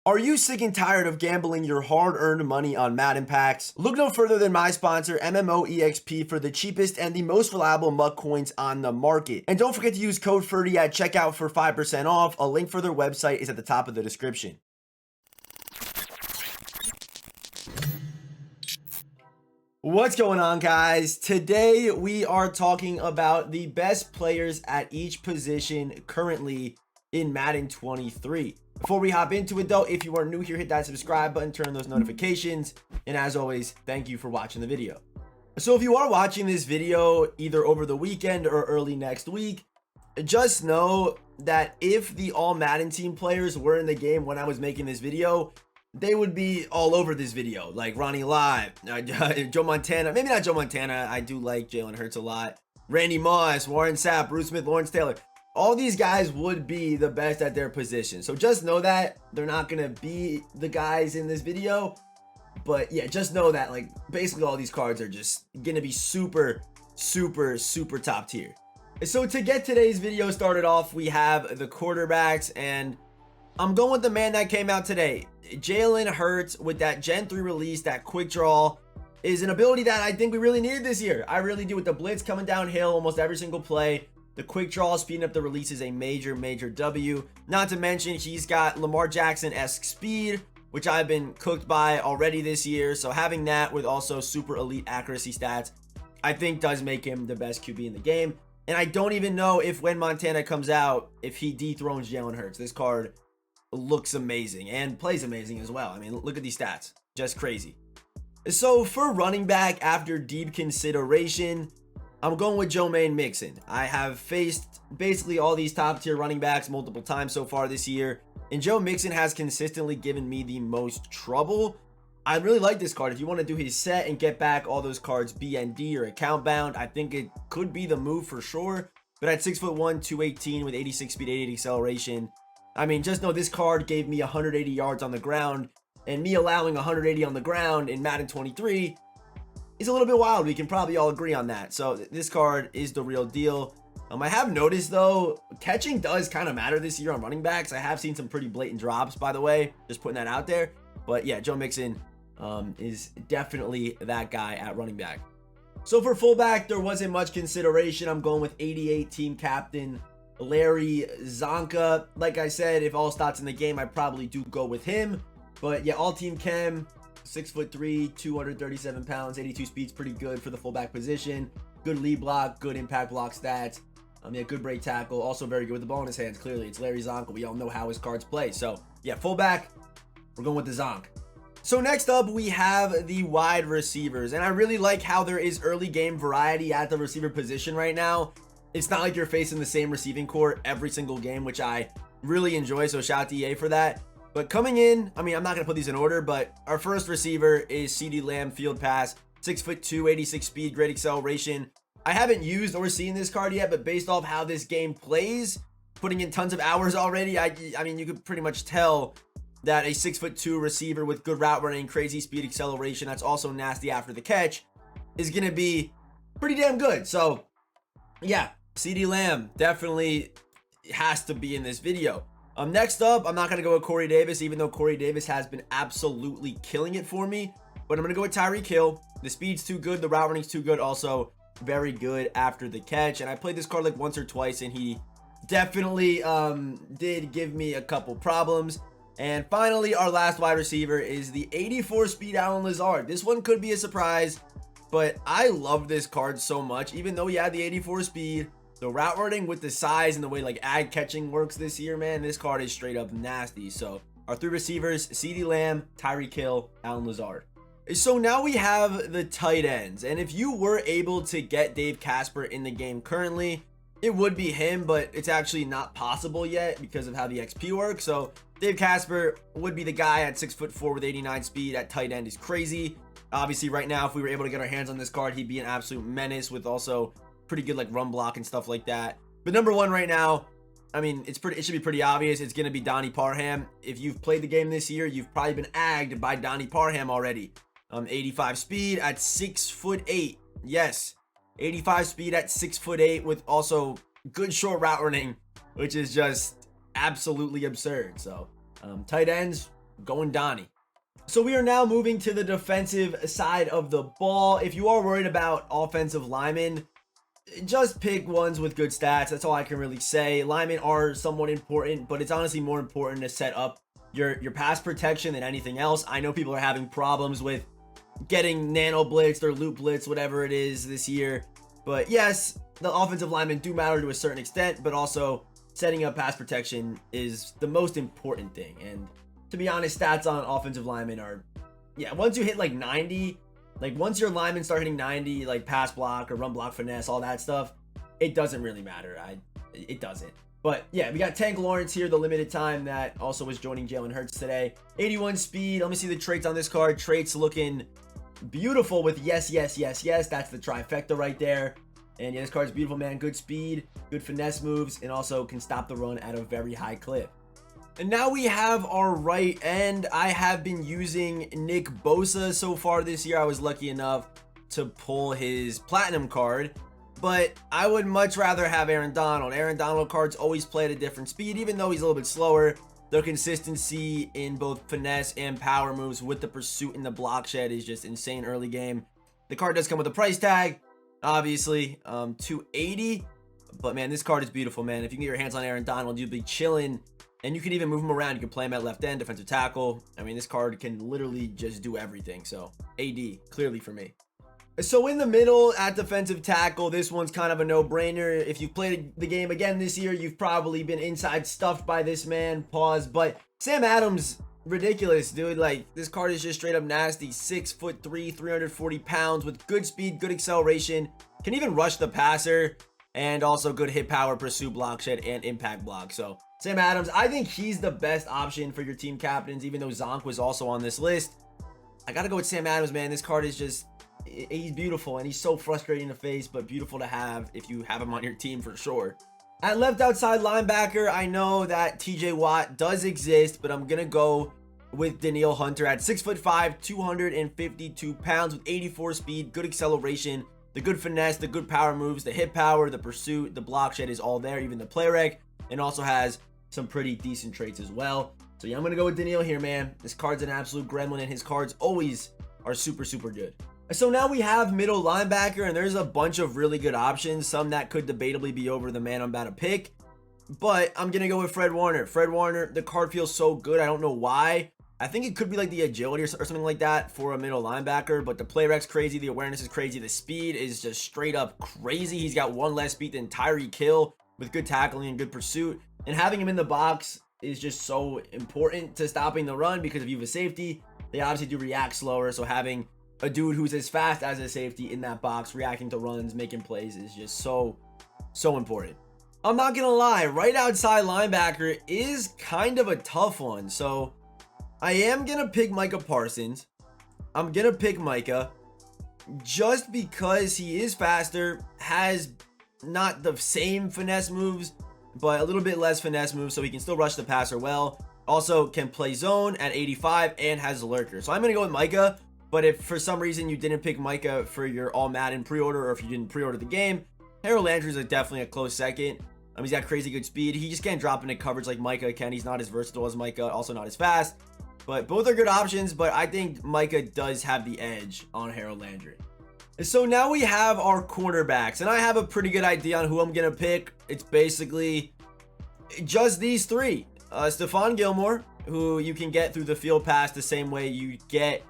Are you sick and tired of gambling your hard-earned money on Madden packs? Look no further than my sponsor, MMOEXP, for the cheapest and the most reliable MUT coins on the market. And don't forget to use code Ferdy at checkout for 5% off. A link for their website is at the top of the description. What's going on, guys? Today we are talking about the best players at each position currently in Madden 23. Before we hop into it though, if you are new here, hit that subscribe button, turn on those notifications, and as always, thank you for watching the video. So if you are watching this video either over the weekend or early next week, just know that if the all Madden team players were in the game when I was making this video, they would be all over this video, like Ronnie Live, Joe Montana, maybe not Joe Montana, I do like Jalen Hurts a lot, Randy Moss, Warren Sapp, Bruce Smith, Lawrence Taylor. All these guys would be the best at their position. So just know that they're not going to be the guys in this video. But yeah, just know that like basically all these cards are just going to be super top tier. So to get today's video started off, we have the quarterbacks, and I'm going with the man that came out today. Jalen Hurts with that Gen 3 release, that quick draw, is an ability that I think we really needed this year. I really do, with the blitz coming downhill almost every single play. The quick draw, speeding up the release, is a major W. Not to mention, he's got Lamar Jackson-esque speed, which I've been cooked by already this year. So having that with also super elite accuracy stats, I think does make him the best QB in the game. And I don't even know if when Montana comes out, if he dethrones Jalen Hurts. This card looks amazing and plays amazing as well. I mean, look at these stats. Just crazy. So for running back, after deep consideration, I'm going with Jermaine Mixon. I have faced basically all these top tier running backs multiple times so far this year, and Joe Mixon has consistently given me the most trouble. I really like this card. If you want to do his set and get back all those cards BND or account bound, I think it could be the move for sure. But at 6'1", 218 with 86 speed, 88 acceleration, I mean, just know this card gave me 180 yards on the ground, and me allowing 180 on the ground in Madden 23 is a little bit wild. We can probably all agree on that. So this card is the real deal. I have noticed though, catching does kind of matter this year on running backs. I have seen some pretty blatant drops, by the way, just putting that out there. But yeah, Joe Mixon is definitely that guy at running back. So for fullback, there wasn't much consideration. I'm going with 88 team captain Larry Zonka. Like I said, if all stats in the game, I probably do go with him. But yeah, all team chem, 6'3", 237 pounds, 82 speed's pretty good for the fullback position. Good lead block, good impact block stats. Yeah, good break tackle. Also very good with the ball in his hands. Clearly, it's Larry Zonka. We all know how his cards play. So yeah, fullback, we're going with the Zonk. So next up, we have the wide receivers. And I really like how there is early game variety at the receiver position right now. It's not like you're facing the same receiving core every single game, which I really enjoy. So shout out to EA for that. But coming in, I mean, I'm not going to put these in order, but our first receiver is CeeDee Lamb, field pass, 6'2", 86 speed, great acceleration. I haven't used or seen this card yet, but based off how this game plays, putting in tons of hours already, I mean, you could pretty much tell that a 6'2" receiver with good route running, crazy speed, acceleration, that's also nasty after the catch, is going to be pretty damn good. So yeah, CeeDee Lamb definitely has to be in this video. Next up, I'm not going to go with Corey Davis, even though Corey Davis has been absolutely killing it for me. But I'm going to go with Tyreek Hill. The speed's too good. The route running's too good. Also, very good after the catch. And I played this card like once or twice, and he definitely did give me a couple problems. And finally, our last wide receiver is the 84 speed Allen Lazar. This one could be a surprise, but I love this card so much. Even though he had the 84 speed, the route running with the size and the way like ag catching works this year, man, this card is straight up nasty. So our three receivers, CeeDee Lamb, Tyreek Hill, Allen Lazar. So now we have the tight ends. And if you were able to get Dave Casper in the game currently, it would be him, but it's actually not possible yet because of how the XP works. So Dave Casper would be the guy at 6'4" with 89 speed at tight end. Is crazy. Obviously right now, if we were able to get our hands on this card, he'd be an absolute menace with also pretty good like run block and stuff like that. But number one right now, I mean, it should be pretty obvious. It's going to be Donnie Parham. If you've played the game this year, you've probably been agged by Donnie Parham already. 85 speed at 6'8". Yes, 85 speed at 6'8" with also good short route running, which is just absolutely absurd. So tight ends, going Donnie. So we are now moving to the defensive side of the ball. If you are worried about offensive linemen, just pick ones with good stats. That's all I can really say. Linemen are somewhat important, but it's honestly more important to set up your pass protection than anything else. I know people are having problems with getting nano blitzed or loop blitz, whatever it is this year. But yes, the offensive linemen do matter to a certain extent, but also setting up pass protection is the most important thing. And to be honest, stats on offensive linemen are, yeah, once you hit like 90, like once your linemen start hitting 90, like pass block or run block finesse, all that stuff, it doesn't really matter. It doesn't. But yeah, we got Tank Lawrence here, the limited time that also was joining Jalen Hurts today. 81 speed. Let me see the traits on this card. Traits looking beautiful with yes. That's the trifecta right there. And yeah, this card's beautiful, man. Good speed, good finesse moves, and also can stop the run at a very high clip. And now we have our right end. I have been using Nick Bosa so far this year. I was lucky enough to pull his platinum card, but I would much rather have Aaron Donald. Aaron Donald cards always play at a different speed, even though he's a little bit slower. The consistency in both finesse and power moves with the pursuit and the block shed is just insane early game. The card does come with a price tag, obviously, $280. But man, this card is beautiful, man. If you can get your hands on Aaron Donald, you'll be chilling. And you can even move him around. You can play him at left end, defensive tackle. I mean, this card can literally just do everything. So AD, clearly for me. So in the middle at defensive tackle, this one's kind of a no-brainer. If you've played the game again this year, you've probably been inside stuffed by this man. Pause. But Sam Adams, ridiculous, dude. Like, this card is just straight up nasty. 6'3", 340 pounds with good speed, good acceleration. Can even rush the passer. And also good hit power, pursuit, block shed, and impact block. So Sam Adams, I think he's the best option for your team captains, even though Zonk was also on this list. I gotta go with Sam Adams, man. This card is just, he's beautiful, and he's so frustrating to face, but beautiful to have if you have him on your team for sure. At left outside linebacker, I know that TJ Watt does exist, but I'm gonna go with Danielle Hunter at 6'5", 252 pounds with 84 speed, good acceleration, the good finesse, the good power moves, the hit power, the pursuit, the block shed is all there, even the play rec, and also has some pretty decent traits as well. So yeah, I'm going to go with Danielle here, man. This card's an absolute gremlin, and his cards always are super good. So now we have middle linebacker, and there's a bunch of really good options, some that could debatably be over the man I'm about to pick. But I'm going to go with Fred Warner. Fred Warner, the card feels so good. I don't know why. I think it could be like the agility or something like that for a middle linebacker, but the play rec's crazy, the awareness is crazy, the speed is just straight up crazy. He's got one less speed than Tyreek Hill with good tackling and good pursuit, and having him in the box is just so important to stopping the run, because if you have a safety, they obviously do react slower, so having a dude who's as fast as a safety in that box, reacting to runs, making plays is just so important. I'm not gonna lie, right outside linebacker is kind of a tough one, so I am going to pick Micah Parsons. I'm going to pick Micah just because he is faster, has not the same finesse moves, but a little bit less finesse moves, so he can still rush the passer well. Also can play zone at 85 and has lurker. So I'm going to go with Micah, but if for some reason you didn't pick Micah for your all Madden pre-order, or if you didn't pre-order the game, Harold Landry is definitely a close second. He's got crazy good speed. He just can't drop into coverage like Micah can. He's not as versatile as Micah, also not as fast. But both are good options, but I think Micah does have the edge on Harold Landry. So now we have our cornerbacks, and I have a pretty good idea on who I'm going to pick. It's basically just these three. Stephon Gilmore, who you can get through the field pass the same way you get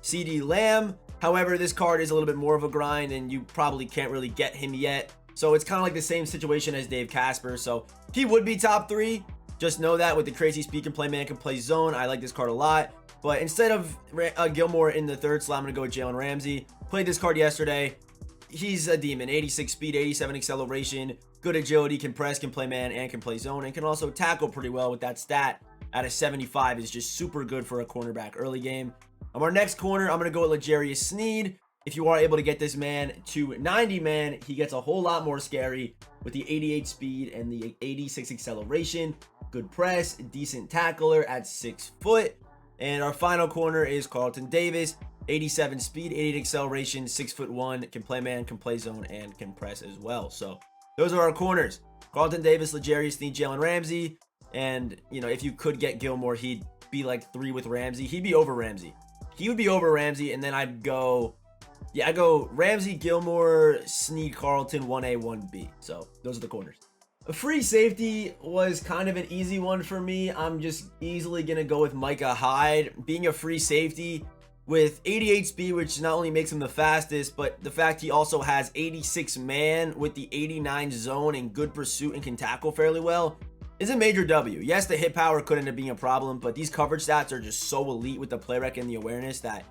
CeeDee Lamb. However, this card is a little bit more of a grind, and you probably can't really get him yet. So it's kind of like the same situation as Dave Casper. So he would be top 3. Just know that with the crazy speed, can play man, can play zone. I like this card a lot. But instead of Gilmore in the third slot, I'm going to go with Jaylen Ramsey. Played this card yesterday. He's a demon. 86 speed, 87 acceleration, good agility, can press, can play man, and can play zone, and can also tackle pretty well with that stat at a 75 is just super good for a cornerback early game. On our next corner, I'm going to go with Legerius Snead. If you are able to get this man to 90, man, he gets a whole lot more scary with the 88 speed and the 86 acceleration. Good press, decent tackler at 6 foot. And our final corner is Carlton Davis, 87 speed, 88 acceleration, 6'1", can play man, can play zone, and can press as well. So those are our corners. Carlton Davis, Legerius Snead, Jaylen Ramsey. And, you know, if you could get Gilmore, he'd be like 3 with Ramsey. He'd be over Ramsey. He would be over Ramsey, and then I'd go, yeah, I go Ramsey, Gilmore, Snead, Carlton, 1A, 1B. So those are the corners. A free safety was kind of an easy one for me. I'm just easily going to go with Micah Hyde. Being a free safety with 88 speed, which not only makes him the fastest, but the fact he also has 86 man with the 89 zone and good pursuit and can tackle fairly well is a major W. Yes, the hit power could end up being a problem, but these coverage stats are just so elite with the play rec and the awareness that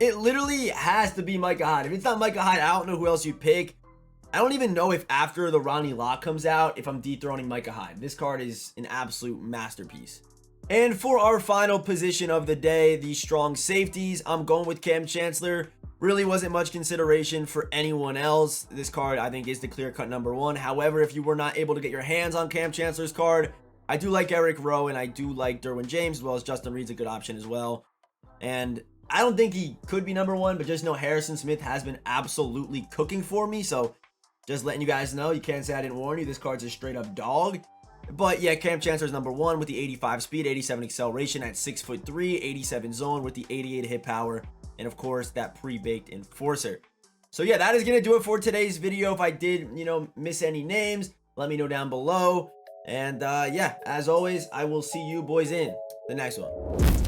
it literally has to be Micah Hyde. If it's not Micah Hyde, I don't know who else you'd pick. I don't even know if after the Ronnie Lott comes out, if I'm dethroning Micah Hyde. This card is an absolute masterpiece. And for our final position of the day, the strong safeties, I'm going with Cam Chancellor. Really wasn't much consideration for anyone else. This card, I think, is the clear-cut number 1. However, if you were not able to get your hands on Cam Chancellor's card, I do like Eric Rowe, and I do like Derwin James, as well as Justin Reed's a good option as well. And I don't think he could be number 1, but just know Harrison Smith has been absolutely cooking for me. So just letting you guys know, you can't say I didn't warn you. This card's a straight-up dog. But yeah, Cam Chancellor's number 1 with the 85 speed, 87 acceleration at 6'3", 87 zone with the 88 hit power, and of course that pre-baked enforcer. So yeah, that is gonna do it for today's video. If I did, miss any names, let me know down below. And yeah, as always, I will see you boys in the next one.